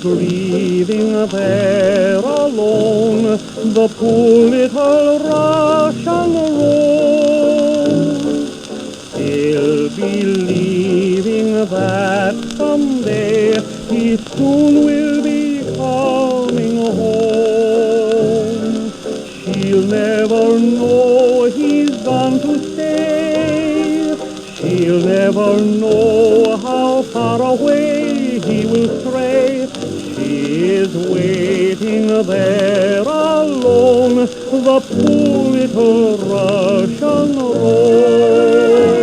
Grieving there alone, the poor little Russian rose, still believing that someday he soon will be coming home. She'll never know he's gone to stay. She'll never know how far away he will stray. She is waiting there alone, the poor little Russian rose.